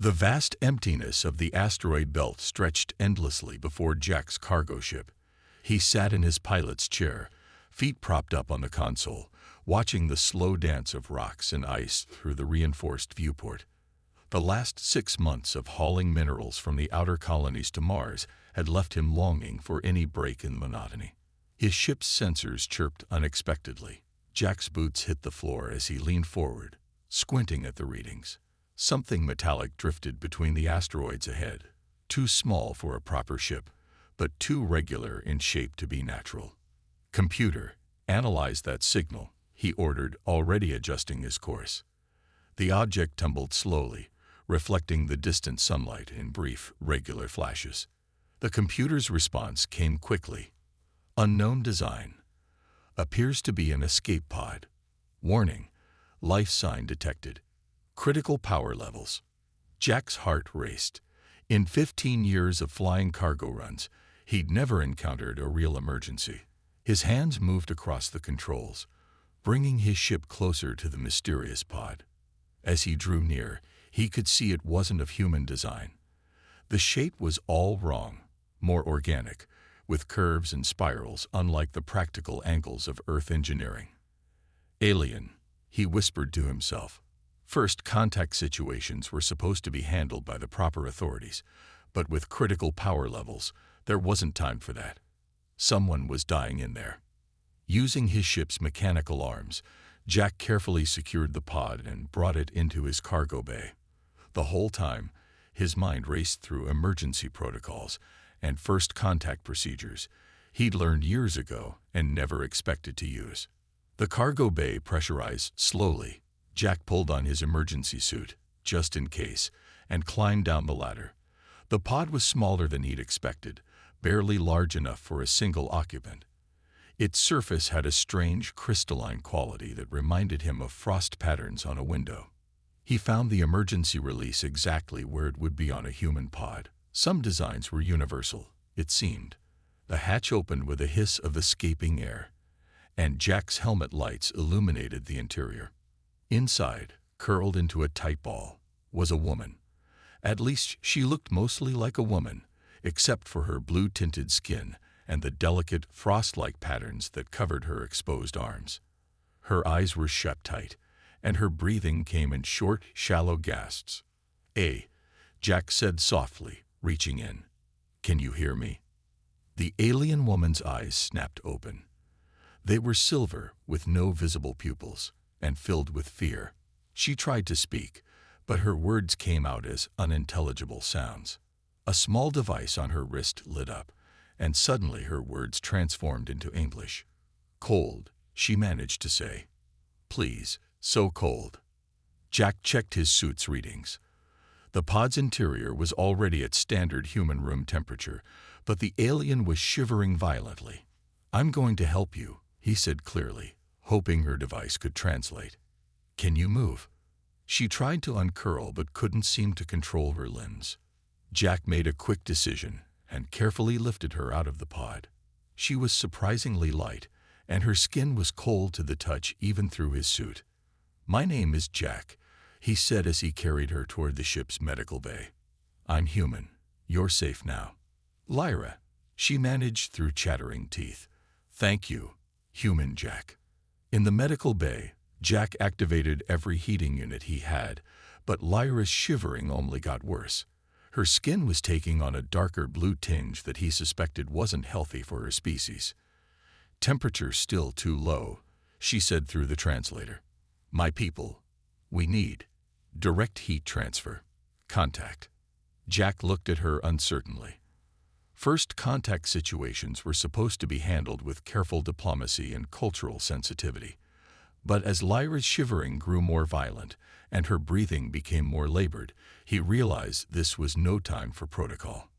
The vast emptiness of the asteroid belt stretched endlessly before Jack's cargo ship. He sat in his pilot's chair, feet propped up on the console, watching the slow dance of rocks and ice through the reinforced viewport. The last 6 months of hauling minerals from the outer colonies to Mars had left him longing for any break in monotony. His ship's sensors chirped unexpectedly. Jack's boots hit the floor as he leaned forward, squinting at the readings. Something metallic drifted between the asteroids ahead, too small for a proper ship, but too regular in shape to be natural. "Computer, analyze that signal," he ordered, already adjusting his course. The object tumbled slowly, reflecting the distant sunlight in brief, regular flashes. The computer's response came quickly. "Unknown design. Appears to be an escape pod. Warning, life sign detected. Critical power levels." Jack's heart raced. In 15 years of flying cargo runs, he'd never encountered a real emergency. His hands moved across the controls, bringing his ship closer to the mysterious pod. As he drew near, he could see it wasn't of human design. The shape was all wrong, more organic, with curves and spirals unlike the practical angles of Earth engineering. "Alien," he whispered to himself. First contact situations were supposed to be handled by the proper authorities, but with critical power levels, there wasn't time for that. Someone was dying in there. Using his ship's mechanical arms, Jack carefully secured the pod and brought it into his cargo bay. The whole time, his mind raced through emergency protocols and first contact procedures he'd learned years ago and never expected to use. The cargo bay pressurized slowly. Jack pulled on his emergency suit, just in case, and climbed down the ladder. The pod was smaller than he'd expected, barely large enough for a single occupant. Its surface had a strange crystalline quality that reminded him of frost patterns on a window. He found the emergency release exactly where it would be on a human pod. Some designs were universal, it seemed. The hatch opened with a hiss of escaping air, and Jack's helmet lights illuminated the interior. Inside, curled into a tight ball, was a woman. At least she looked mostly like a woman, except for her blue-tinted skin and the delicate, frost-like patterns that covered her exposed arms. Her eyes were shut tight, and her breathing came in short, shallow gasps. Jack said softly, reaching in. "Can you hear me?" The alien woman's eyes snapped open. They were silver, with no visible pupils, and filled with fear. She tried to speak, but her words came out as unintelligible sounds. A small device on her wrist lit up, and suddenly her words transformed into English. "Cold," she managed to say. "Please, so cold." Jack checked his suit's readings. The pod's interior was already at standard human room temperature, but the alien was shivering violently. "I'm going to help you," he said clearly, hoping her device could translate. "Can you move?" She tried to uncurl but couldn't seem to control her limbs. Jack made a quick decision and carefully lifted her out of the pod. She was surprisingly light, and her skin was cold to the touch even through his suit. "My name is Jack," he said as he carried her toward the ship's medical bay. "I'm human. You're safe now." "Lyra," she managed through chattering teeth. "Thank you, human Jack." In the medical bay, Jack activated every heating unit he had, but Lyra's shivering only got worse. Her skin was taking on a darker blue tinge that he suspected wasn't healthy for her species. "Temperature still too low," she said through the translator. "My people, we need direct heat transfer. Contact." Jack looked at her uncertainly. First contact situations were supposed to be handled with careful diplomacy and cultural sensitivity. But as Lyra's shivering grew more violent and her breathing became more labored, he realized this was no time for protocol.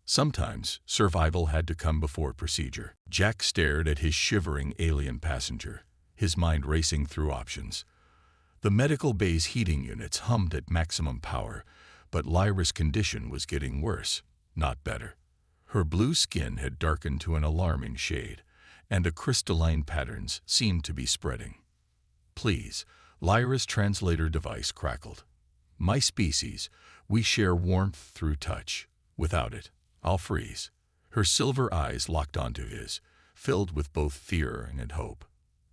Sometimes survival had to come before procedure. Jack stared at his shivering alien passenger, his mind racing through options. The medical bay's heating units hummed at maximum power, but Lyra's condition was getting worse, not better. Her blue skin had darkened to an alarming shade, and the crystalline patterns seemed to be spreading. "Please," Lyra's translator device crackled. "My species, We share warmth through touch. Without it, I'll freeze. Her silver eyes locked onto his, filled with both fear and hope.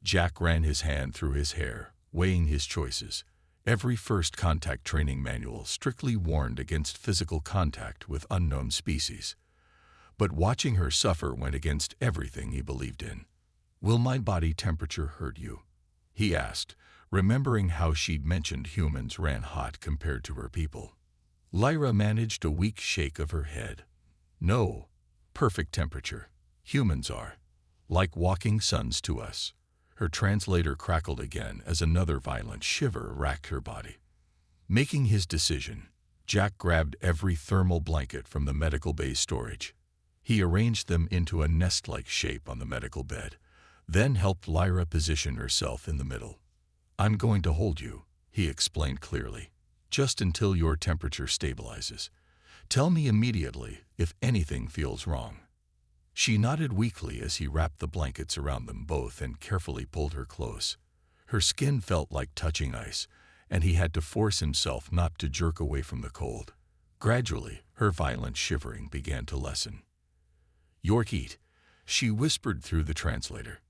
Jack ran his hand through his hair, weighing his choices. Every first contact training manual strictly warned against physical contact with unknown species. But watching her suffer went against everything he believed in. "Will my body temperature hurt you?" he asked, remembering how she'd mentioned humans ran hot compared to her people. Lyra managed a weak shake of her head. "No, perfect temperature. Humans are like walking suns to us." Her translator crackled again as another violent shiver racked her body. Making his decision, Jack grabbed every thermal blanket from the medical bay's storage. He arranged them into a nest-like shape on the medical bed, then helped Lyra position herself in the middle. "I'm going to hold you," he explained clearly, "just until your temperature stabilizes. Tell me immediately if anything feels wrong." She nodded weakly as he wrapped the blankets around them both and carefully pulled her close. Her skin felt like touching ice, and he had to force himself not to jerk away from the cold. Gradually, her violent shivering began to lessen. "Your heat," she whispered through the translator.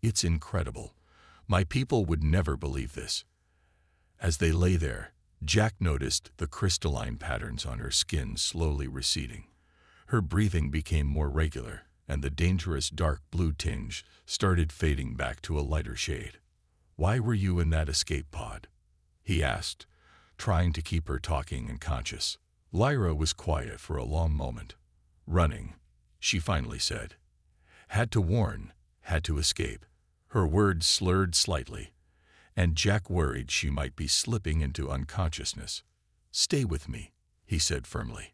"It's incredible. My people would never believe this." As they lay there, Jack noticed the crystalline patterns on her skin slowly receding. Her breathing became more regular, and the dangerous dark blue tinge started fading back to a lighter shade. "Why were you in that escape pod?" he asked, trying to keep her talking and conscious. Lyra was quiet for a long moment. "Running," she finally said. "Had to warn, had to escape." Her words slurred slightly, and Jack worried she might be slipping into unconsciousness. "Stay with me," he said firmly.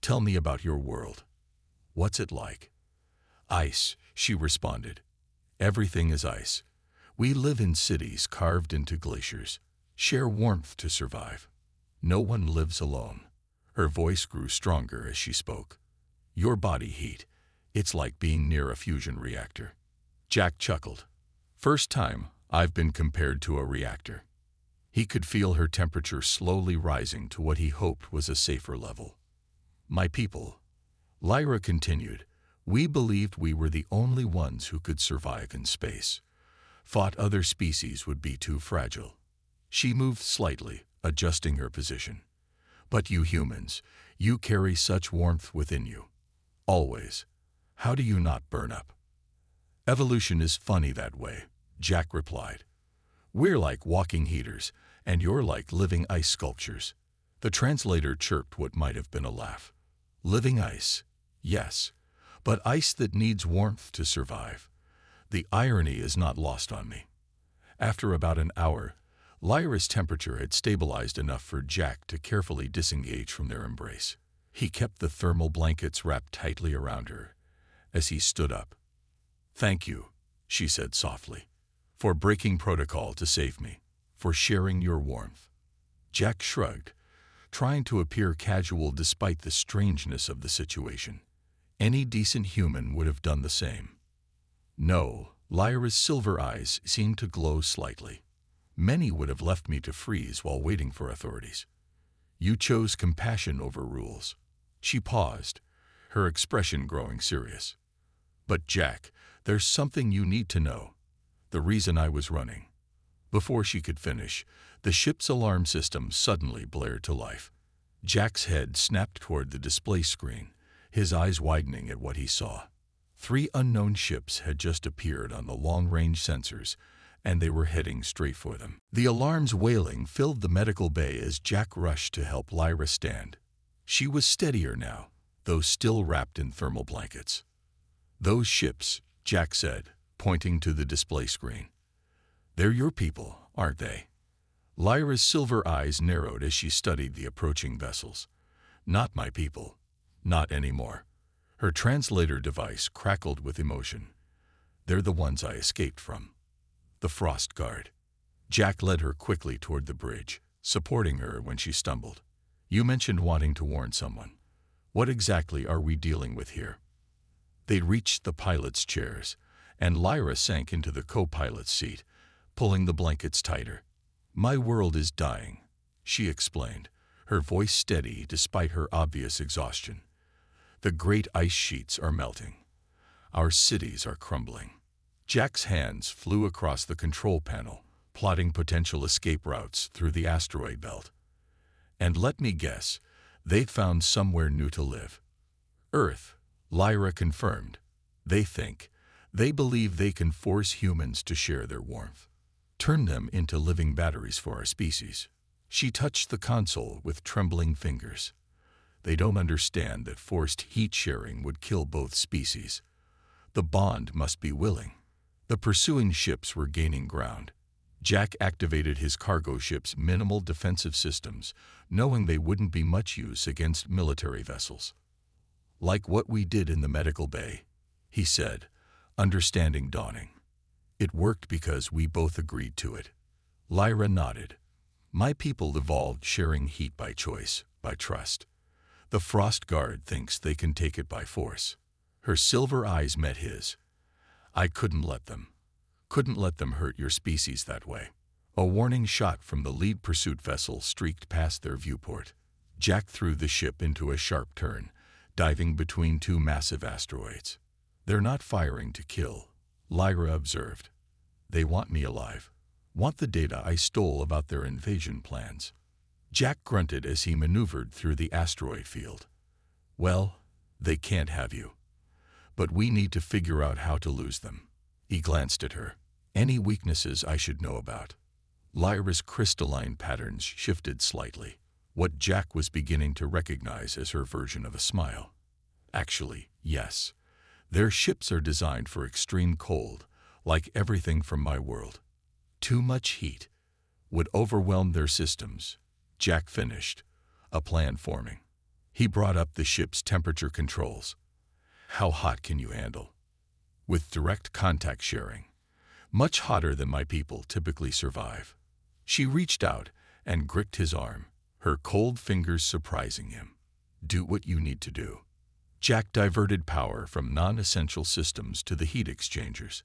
"Tell me about your world. What's it like?" "Ice," she responded. "Everything is ice. We live in cities carved into glaciers, share warmth to survive. No one lives alone." Her voice grew stronger as she spoke. "Your body heat, it's like being near a fusion reactor." Jack chuckled. "First time I've been compared to a reactor." He could feel her temperature slowly rising to what he hoped was a safer level. "My people," Lyra continued, "we believed we were the only ones who could survive in space. Thought other species would be too fragile." She moved slightly, adjusting her position. "But you humans, you carry such warmth within you. Always. How do you not burn up?" "Evolution is funny that way," Jack replied. "We're like walking heaters, and you're like living ice sculptures." The translator chirped what might have been a laugh. "Living ice, yes, but ice that needs warmth to survive." The irony is not lost on me. After about an hour, Lyra's temperature had stabilized enough for Jack to carefully disengage from their embrace. He kept the thermal blankets wrapped tightly around her as he stood up. "Thank you," she said softly, "for breaking protocol to save me, for sharing your warmth." Jack shrugged, trying to appear casual despite the strangeness of the situation. Any decent human would have done the same. "No," Lyra's silver eyes seemed to glow slightly. "Many would have left me to freeze while waiting for authorities. You chose compassion over rules." She paused, her expression growing serious. "But Jack, there's something you need to know. The reason I was running." Before she could finish, the ship's alarm system suddenly blared to life. Jack's head snapped toward the display screen, his eyes widening at what he saw. 3 unknown ships had just appeared on the long-range sensors, and they were heading straight for them. The alarm's wailing filled the medical bay as Jack rushed to help Lyra stand. She was steadier now, though still wrapped in thermal blankets. "Those ships," Jack said, pointing to the display screen. "They're your people, aren't they?" Lyra's silver eyes narrowed as she studied the approaching vessels. "Not my people. Not anymore." Her translator device crackled with emotion. "They're the ones I escaped from. The Frost Guard." Jack led her quickly toward the bridge, supporting her when she stumbled. "You mentioned wanting to warn someone. What exactly are we dealing with here?" They reached the pilot's chairs, and Lyra sank into the co-pilot's seat, pulling the blankets tighter. "My world is dying," she explained, her voice steady despite her obvious exhaustion. "The great ice sheets are melting. Our cities are crumbling." Jack's hands flew across the control panel, plotting potential escape routes through the asteroid belt. "And let me guess, they've found somewhere new to live." "Earth," Lyra confirmed. They believe they can force humans to share their warmth. Turn them into living batteries for our species." She touched the console with trembling fingers. "They don't understand that forced heat sharing would kill both species. The bond must be willing." The pursuing ships were gaining ground. Jack activated his cargo ship's minimal defensive systems, knowing they wouldn't be much use against military vessels. "Like what we did in the medical bay," he said, understanding dawning. "It worked because we both agreed to it." Lyra nodded. "My people evolved sharing heat by choice, by trust. The Frost Guard thinks they can take it by force." Her silver eyes met his. "I couldn't let them hurt your species that way." A warning shot from the lead pursuit vessel streaked past their viewport. Jack threw the ship into a sharp turn, diving between two massive asteroids. "They're not firing to kill," Lyra observed. "They want me alive. Want the data I stole about their invasion plans." Jack grunted as he maneuvered through the asteroid field. "Well, they can't have you. But we need to figure out how to lose them." He glanced at her. "Any weaknesses I should know about?" Lyra's crystalline patterns shifted slightly, what Jack was beginning to recognize as her version of a smile. "Actually, yes. Their ships are designed for extreme cold, like everything from my world. Too much heat would overwhelm their systems." Jack finished, a plan forming. He brought up the ship's temperature controls. "How hot can you handle?" "With direct contact sharing. Much hotter than my people typically survive." She reached out and gripped his arm, her cold fingers surprising him. "Do what you need to do." Jack diverted power from non-essential systems to the heat exchangers.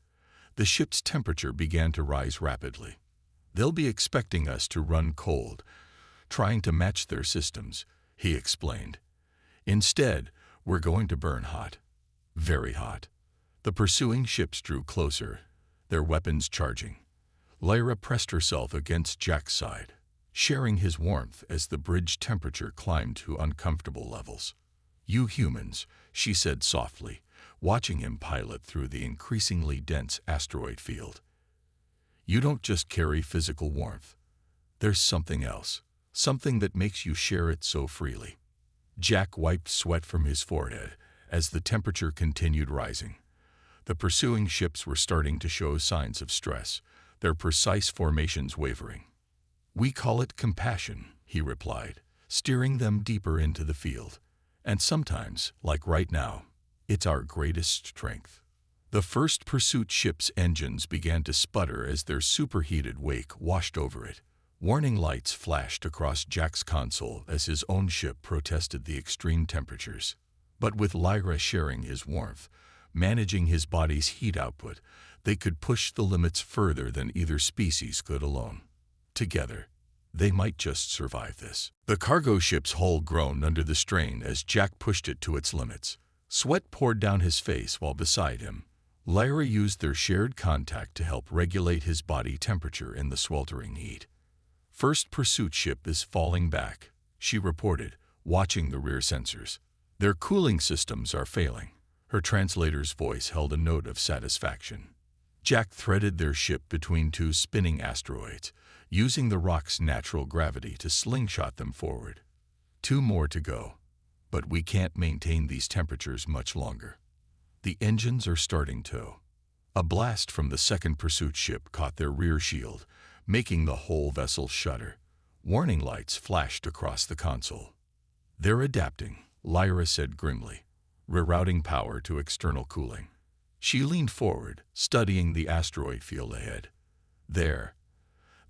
The ship's temperature began to rise rapidly. "They'll be expecting us to run cold, trying to match their systems," he explained. "Instead, we're going to burn hot. Very hot." The pursuing ships drew closer, their weapons charging. Lyra pressed herself against Jack's side, sharing his warmth as the bridge temperature climbed to uncomfortable levels. "You humans," she said softly, watching him pilot through the increasingly dense asteroid field. "You don't just carry physical warmth. There's something else, something that makes you share it so freely." Jack wiped sweat from his forehead as the temperature continued rising. The pursuing ships were starting to show signs of stress, their precise formations wavering. "We call it compassion," he replied, steering them deeper into the field. "And sometimes, like right now, it's our greatest strength." The first pursuit ship's engines began to sputter as their superheated wake washed over it. Warning lights flashed across Jack's console as his own ship protested the extreme temperatures. But with Lyra sharing his warmth, managing his body's heat output, they could push the limits further than either species could alone. Together, they might just survive this. The cargo ship's hull groaned under the strain as Jack pushed it to its limits. Sweat poured down his face while beside him. Lyra used their shared contact to help regulate his body temperature in the sweltering heat. "First pursuit ship is falling back," she reported, watching the rear sensors. "Their cooling systems are failing." Her translator's voice held a note of satisfaction. Jack threaded their ship between two spinning asteroids, using the rock's natural gravity to slingshot them forward. "Two more to go. But we can't maintain these temperatures much longer. The engines are starting to." A blast from the second pursuit ship caught their rear shield, making the whole vessel shudder. Warning lights flashed across the console. "They're adapting," Lyra said grimly, rerouting power to external cooling. She leaned forward, studying the asteroid field ahead. "There.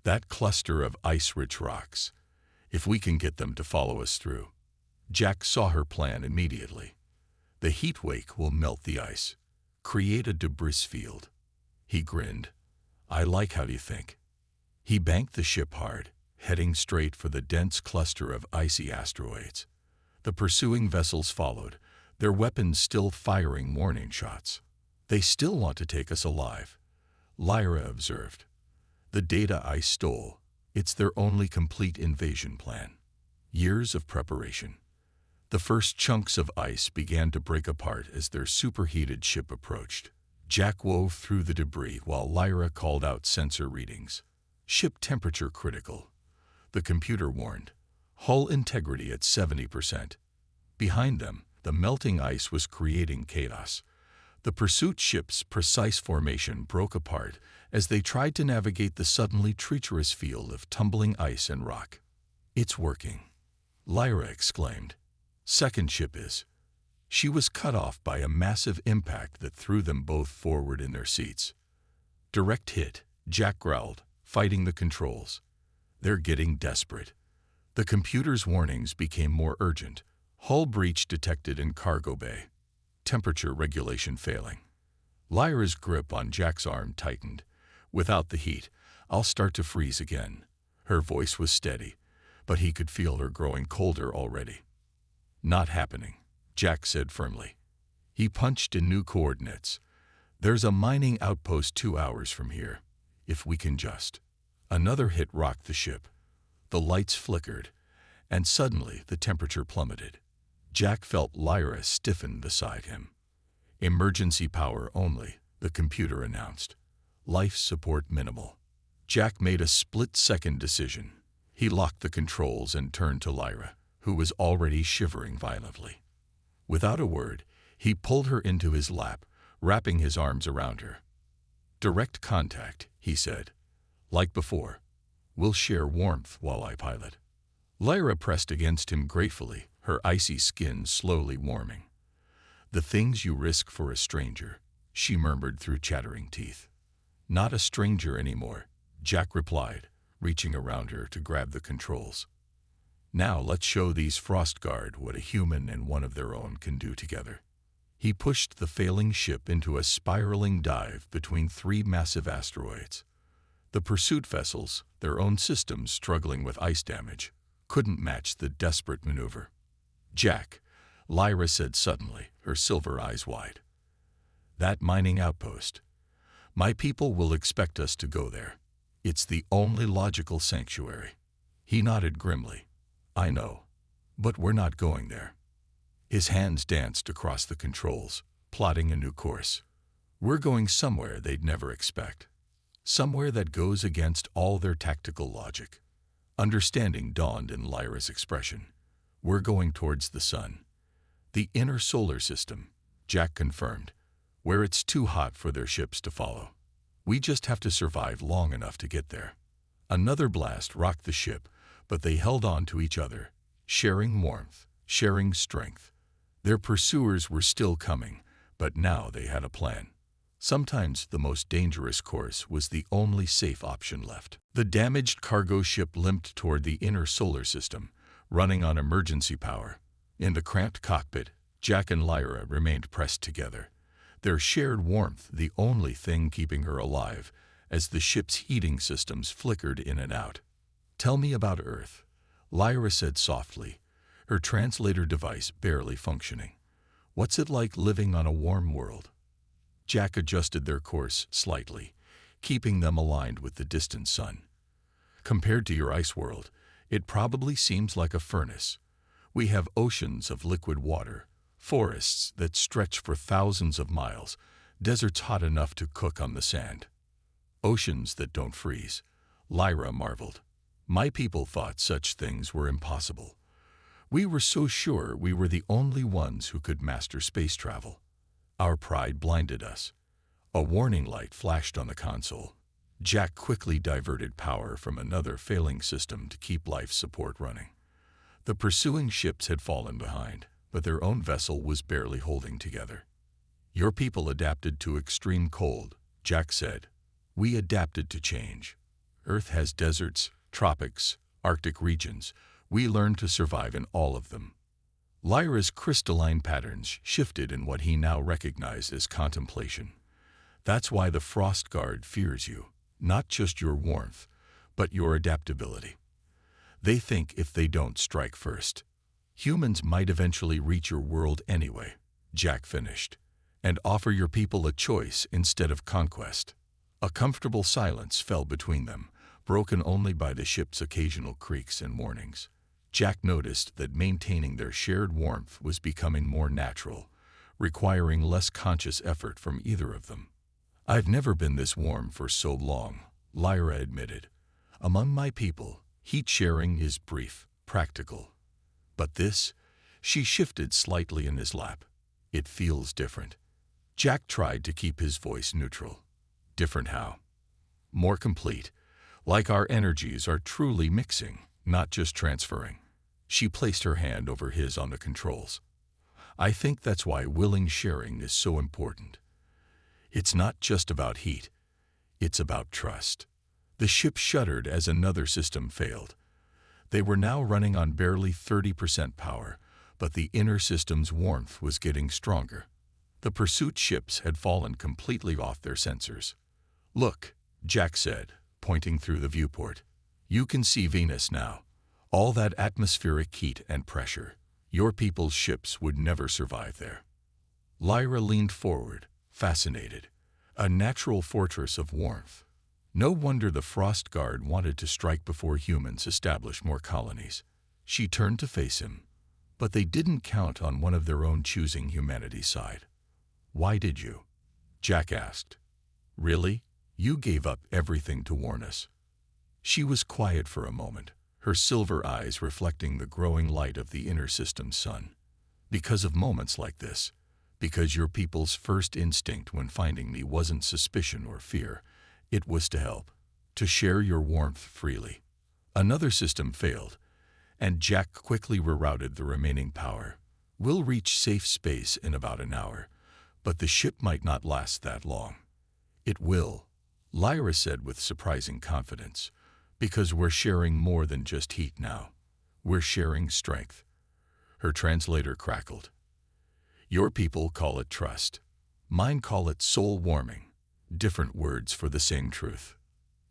That cluster of ice-rich rocks. If we can get them to follow us through." Jack saw her plan immediately. "The heat wake will melt the ice, create a debris field." He grinned. "I like how you think." He banked the ship hard, heading straight for the dense cluster of icy asteroids. The pursuing vessels followed, their weapons still firing warning shots. "They still want to take us alive," Lyra observed. "The data I stole, it's their only complete invasion plan." Years of preparation. The first chunks of ice began to break apart as their superheated ship approached. Jack wove through the debris while Lyra called out sensor readings. "Ship temperature critical," the computer warned. "Hull integrity at 70%. Behind them, the melting ice was creating chaos. The pursuit ship's precise formation broke apart as they tried to navigate the suddenly treacherous field of tumbling ice and rock. "It's working," Lyra exclaimed. "Second ship is." She was cut off by a massive impact that threw them both forward in their seats. "Direct hit," Jack growled, fighting the controls. "They're getting desperate." The computer's warnings became more urgent. "Hull breach detected in cargo bay. Temperature regulation failing." Lyra's grip on Jack's arm tightened. "Without the heat, I'll start to freeze again." Her voice was steady, but he could feel her growing colder already. "Not happening," Jack said firmly. He punched in new coordinates. "There's a mining outpost 2 hours from here. If we can just..." Another hit rocked the ship. The lights flickered, and suddenly the temperature plummeted. Jack felt Lyra stiffen beside him. "Emergency power only," the computer announced. "Life support minimal." Jack made a split-second decision. He locked the controls and turned to Lyra, who was already shivering violently. Without a word, he pulled her into his lap, wrapping his arms around her. "Direct contact," he said. "Like before. We'll share warmth while I pilot." Lyra pressed against him gratefully, her icy skin slowly warming. "The things you risk for a stranger," she murmured through chattering teeth. "Not a stranger anymore," Jack replied, reaching around her to grab the controls. "Now let's show these Frostguard what a human and one of their own can do together." He pushed the failing ship into a spiraling dive between 3 massive asteroids. The pursuit vessels, their own systems struggling with ice damage, couldn't match the desperate maneuver. "Jack," Lyra said suddenly, her silver eyes wide. "That mining outpost. My people will expect us to go there. It's the only logical sanctuary." He nodded grimly. "I know, but we're not going there." His hands danced across the controls, plotting a new course. "We're going somewhere they'd never expect. Somewhere that goes against all their tactical logic." Understanding dawned in Lyra's expression. "We're going towards the sun." "The inner solar system," Jack confirmed, "where it's too hot for their ships to follow. We just have to survive long enough to get there." Another blast rocked the ship, but they held on to each other, sharing warmth, sharing strength. Their pursuers were still coming, but now they had a plan. Sometimes the most dangerous course was the only safe option left. The damaged cargo ship limped toward the inner solar system, running on emergency power. In the cramped cockpit, Jack and Lyra remained pressed together, their shared warmth the only thing keeping her alive as the ship's heating systems flickered in and out. "Tell me about Earth," Lyra said softly, her translator device barely functioning. "What's it like living on a warm world?" Jack adjusted their course slightly, keeping them aligned with the distant sun. "Compared to your ice world, it probably seems like a furnace. We have oceans of liquid water, forests that stretch for thousands of miles, deserts hot enough to cook on the sand." "Oceans that don't freeze," Lyra marveled. "My people thought such things were impossible. We were so sure we were the only ones who could master space travel. Our pride blinded us." A warning light flashed on the console. Jack quickly diverted power from another failing system to keep life support running. The pursuing ships had fallen behind, but their own vessel was barely holding together. "Your people adapted to extreme cold," Jack said. "We adapted to change. Earth has deserts, tropics, Arctic regions. We learned to survive in all of them." Lyra's crystalline patterns shifted in what he now recognized as contemplation. "That's why the Frostguard fears you, not just your warmth, but your adaptability. They think if they don't strike first, humans might eventually reach your world anyway, Jack finished, and offer your people a choice instead of conquest. A comfortable silence fell between them, broken only by the ship's occasional creaks and warnings. Jack noticed that maintaining their shared warmth was becoming more natural, requiring less conscious effort from either of them. "I've never been this warm for so long," Lyra admitted. "Among my people, heat sharing is brief, practical. But this," she shifted slightly in his lap, "it feels different." Jack tried to keep his voice neutral. "Different how?" "More complete. Like our energies are truly mixing, not just transferring." She placed her hand over his on the controls. "I think that's why willing sharing is so important. It's not just about heat. It's about trust." The ship shuddered as another system failed. They were now running on barely 30% power, but the inner system's warmth was getting stronger. The pursuit ships had fallen completely off their sensors. "Look," Jack said, pointing through the viewport. "You can see Venus now. All that atmospheric heat and pressure. Your people's ships would never survive there." Lyra leaned forward, fascinated. A natural fortress of warmth. No wonder the Frost Guard wanted to strike before humans established more colonies. She turned to face him, but they didn't count on one of their own choosing humanity's side. "Why did you?" Jack asked. "Really? You gave up everything to warn us." She was quiet for a moment, her silver eyes reflecting the growing light of the inner system's sun. "Because of moments like this. Because your people's first instinct when finding me wasn't suspicion or fear. It was to help. To share your warmth freely." Another system failed, and Jack quickly rerouted the remaining power. "We'll reach safe space in about an hour, but the ship might not last that long." "It will," Lyra said with surprising confidence, "because we're sharing more than just heat now. We're sharing strength." Her translator crackled. "Your people call it trust. Mine call it soul warming. Different words for the same truth."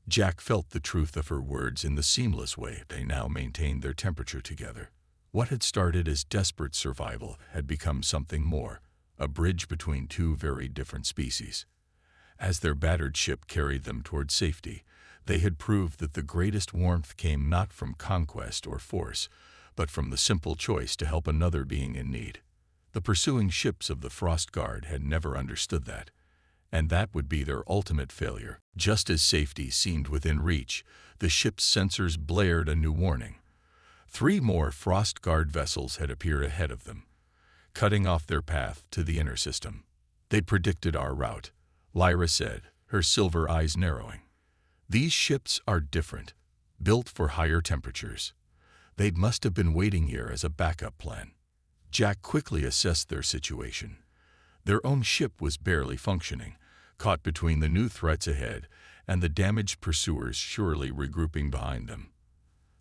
Jack felt the truth of her words in the seamless way they now maintained their temperature together. What had started as desperate survival had become something more, a bridge between two very different species. As their battered ship carried them toward safety, they had proved that the greatest warmth came not from conquest or force, but from the simple choice to help another being in need. The pursuing ships of the Frost Guard had never understood that, and that would be their ultimate failure. Just as safety seemed within reach, the ship's sensors blared a new warning. 3 more Frost Guard vessels had appeared ahead of them, cutting off their path to the inner system. "They'd predicted our route," Lyra said, her silver eyes narrowing. "These ships are different, built for higher temperatures. They must have been waiting here as a backup plan." Jack quickly assessed their situation. Their own ship was barely functioning, caught between the new threats ahead and the damaged pursuers surely regrouping behind them.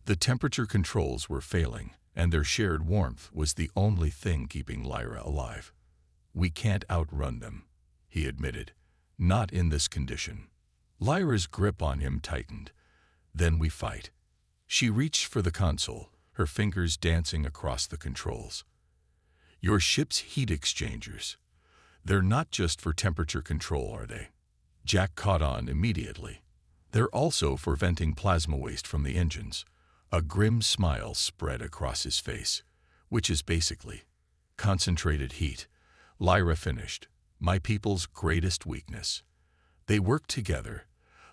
The temperature controls were failing, and their shared warmth was the only thing keeping Lyra alive. "We can't outrun them," he admitted. "Not in this condition." Lyra's grip on him tightened. "Then we fight." She reached for the console, her fingers dancing across the controls. "Your ship's heat exchangers. They're not just for temperature control, are they?" Jack caught on immediately. "They're also for venting plasma waste from the engines." A grim smile spread across his face. "Which is basically concentrated heat," Lyra finished. "My people's greatest weakness." They worked together,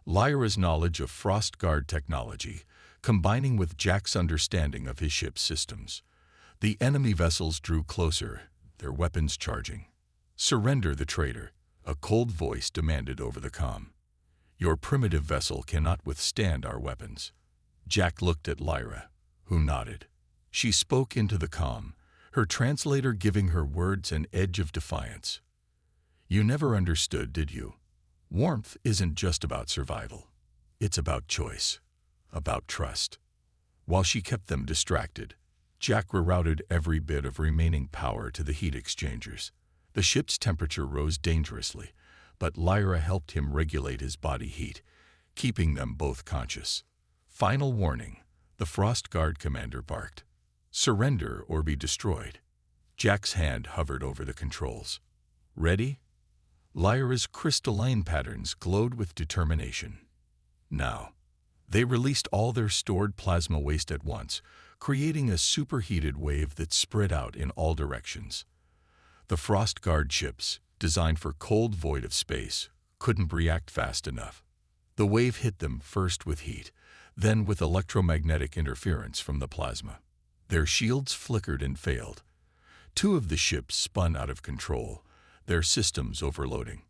Lyra's knowledge of Frost Guard technology combining with Jack's understanding of his ship's systems. The enemy vessels drew closer, their weapons charging. "Surrender the traitor," a cold voice demanded over the comm. "Your primitive vessel cannot withstand our weapons." Jack looked at Lyra, who nodded. She spoke into the comm, her translator giving her words an edge of defiance. "You never understood, did you? Warmth isn't just about survival. It's about choice, about trust." While she kept them distracted, Jack rerouted every bit of remaining power to the heat exchangers. The ship's temperature rose dangerously, but Lyra helped him regulate his body heat, keeping them both conscious. "Final warning," The Frost Guard commander barked. "Surrender or be destroyed." Jack's hand hovered over the controls. "Ready?" Lyra's crystalline patterns glowed with determination. Now. They released all their stored plasma waste at once, creating a superheated wave that spread out in all directions. The Frost Guard ships, designed for cold void of space, couldn't react fast enough. The wave hit them first with heat, then with electromagnetic interference from the plasma. Their shields flickered and failed. Two of the ships spun out of control, their systems overloading.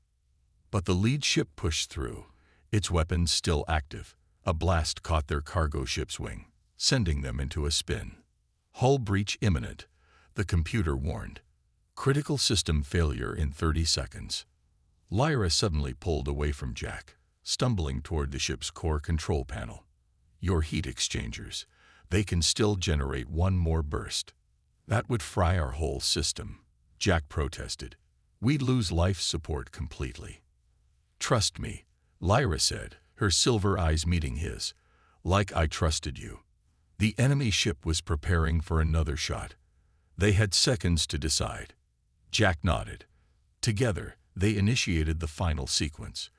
But the lead ship pushed through, its weapons still active. A blast caught their cargo ship's wing, sending them into a spin. "Hull breach imminent," the computer warned. "Critical system failure in 30 seconds." Lyra suddenly pulled away from Jack, stumbling toward the ship's core control panel. "Your heat exchangers. They can still generate one more burst." "That would fry our whole system," Jack protested. "We'd lose life support completely." "Trust me," Lyra said, her silver eyes meeting his. "Like I trusted you." The enemy ship was preparing for another shot. They had seconds to decide. Jack nodded. Together, they initiated the final sequence.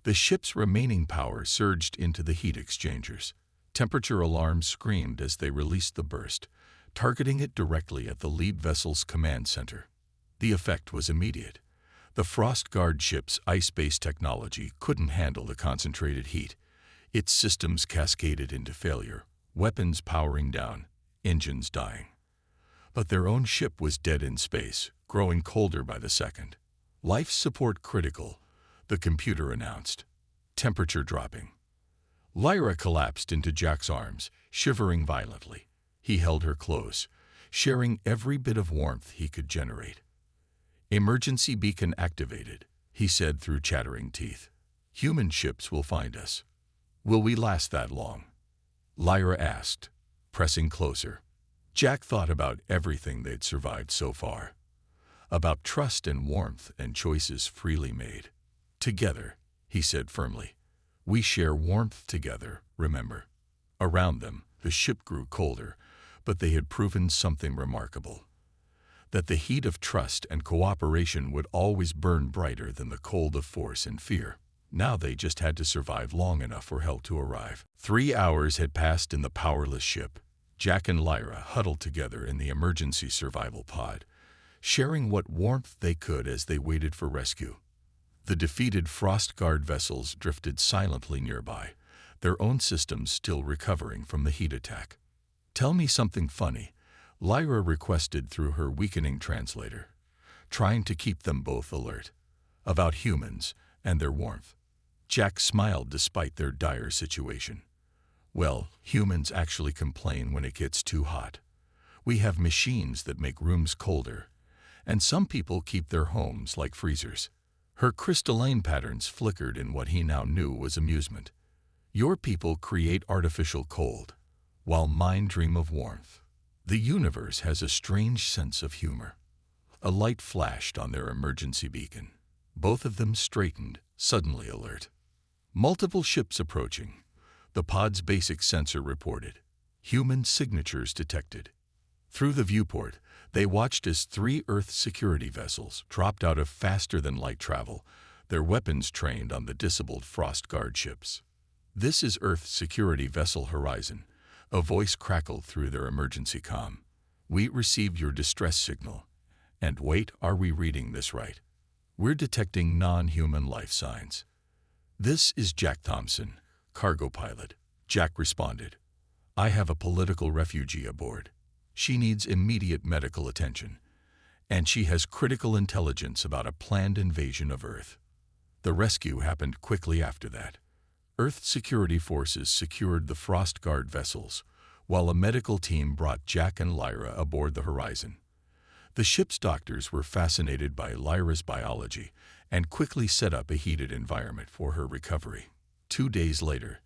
The ship's remaining power surged into the heat exchangers. Temperature alarms screamed as they released the burst, targeting it directly at the lead vessel's command center. The effect was immediate. The Frost Guard ship's ice-based technology couldn't handle the concentrated heat. Its systems cascaded into failure, weapons powering down, engines dying. But their own ship was dead in space, growing colder by the second. "Life support critical," the computer announced. Temperature dropping. Lyra collapsed into Jack's arms, shivering violently. He held her close, sharing every bit of warmth he could generate. "Emergency beacon activated," he said through chattering teeth. "Human ships will find us." "Will we last that long?" Lyra asked, pressing closer. Jack thought about everything they'd survived so far. About trust and warmth and choices freely made. "Together," he said firmly. "We share warmth together, remember." Around them, the ship grew colder, but they had proven something remarkable. That the heat of trust and cooperation would always burn brighter than the cold of force and fear. Now they just had to survive long enough for help to arrive. 3 hours had passed in the powerless ship. Jack and Lyra huddled together in the emergency survival pod, sharing what warmth they could as they waited for rescue. The defeated Frost Guard vessels drifted silently nearby, their own systems still recovering from the heat attack. "Tell me something funny," Lyra requested through her weakening translator, trying to keep them both alert. "About humans and their warmth." Jack smiled despite their dire situation. "Well, humans actually complain when it gets too hot. We have machines that make rooms colder, and some people keep their homes like freezers." Her crystalline patterns flickered in what he now knew was amusement. "Your people create artificial cold, while mine dream of warmth. The universe has a strange sense of humor." A light flashed on their emergency beacon. Both of them straightened, suddenly alert. "Multiple ships approaching," the pod's basic sensor reported. "Human signatures detected." Through the viewport, they watched as 3 Earth security vessels dropped out of faster-than-light travel, their weapons trained on the disabled Frost Guard ships. "This is Earth Security Vessel Horizon," a voice crackled through their emergency comm. "We received your distress signal. And wait, are we reading this right? We're detecting non-human life signs." "This is Jack Thompson, cargo pilot," Jack responded. "I have a political refugee aboard. She needs immediate medical attention, and she has critical intelligence about a planned invasion of Earth." The rescue happened quickly after that. Earth security forces secured the Frost Guard vessels, while a medical team brought Jack and Lyra aboard the Horizon. The ship's doctors were fascinated by Lyra's biology and quickly set up a heated environment for her recovery. 2 days later,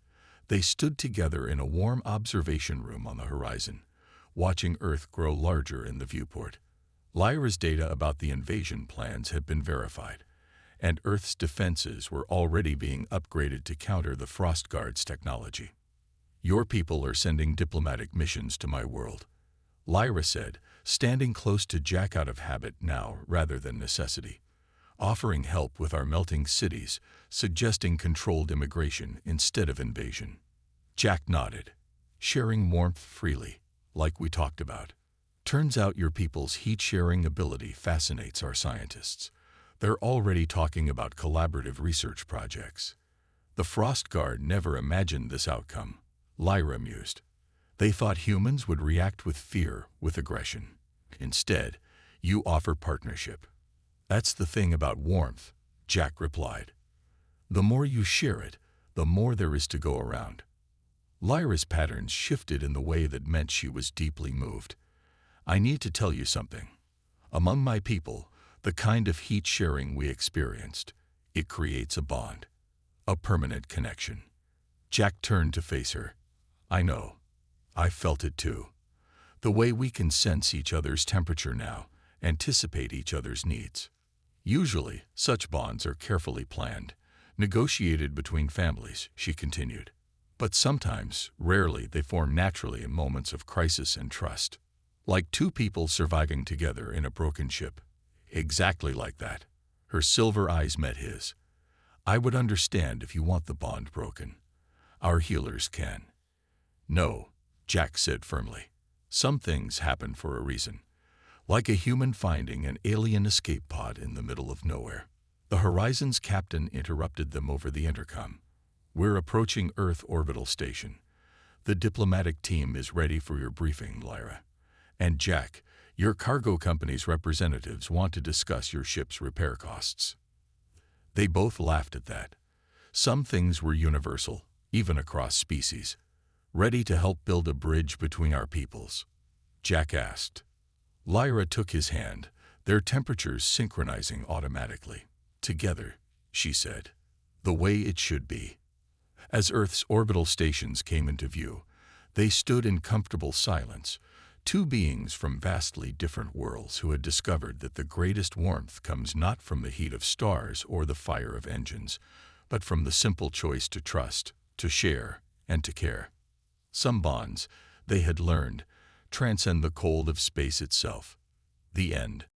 they stood together in a warm observation room on the horizon, watching Earth grow larger in the viewport. Lyra's data about the invasion plans had been verified, and Earth's defenses were already being upgraded to counter the Frost Guard's technology. Your people are sending diplomatic missions to my world, Lyra said, standing close to Jack out of habit now rather than necessity. Offering help with our melting cities, suggesting controlled immigration instead of invasion. Jack nodded, sharing warmth freely, like we talked about. Turns out your people's heat-sharing ability fascinates our scientists. They're already talking about collaborative research projects. The Frost Guard never imagined this outcome, Lyra mused. They thought humans would react with fear, with aggression. Instead, you offer partnership. That's the thing about warmth, Jack replied. The more you share it, the more there is to go around. Lyra's patterns shifted in the way that meant she was deeply moved. I need to tell you something. Among my people, the kind of heat sharing we experienced, it creates a bond, a permanent connection. Jack turned to face her. I know. I felt it too. The way we can sense each other's temperature now, anticipate each other's needs. Usually, such bonds are carefully planned, negotiated between families, she continued. But sometimes, rarely, they form naturally in moments of crisis and trust. Like two people surviving together in a broken ship. Exactly like that. Her silver eyes met his. I would understand if you want the bond broken. Our healers can. No, Jack said firmly. Some things happen for a reason. Like a human finding an alien escape pod in the middle of nowhere. The Horizon's captain interrupted them over the intercom. We're approaching Earth orbital station. The diplomatic team is ready for your briefing, Lyra. And Jack, your cargo company's representatives want to discuss your ship's repair costs. They both laughed at that. Some things were universal, even across species. Ready to help build a bridge between our peoples? Jack asked. Lyra took his hand, their temperatures synchronizing automatically. Together, she said. The way it should be. As Earth's orbital stations came into view, they stood in comfortable silence, two beings from vastly different worlds who had discovered that the greatest warmth comes not from the heat of stars or the fire of engines, but from the simple choice to trust, to share, and to care. Some bonds, they had learned, transcend the cold of space itself. The end.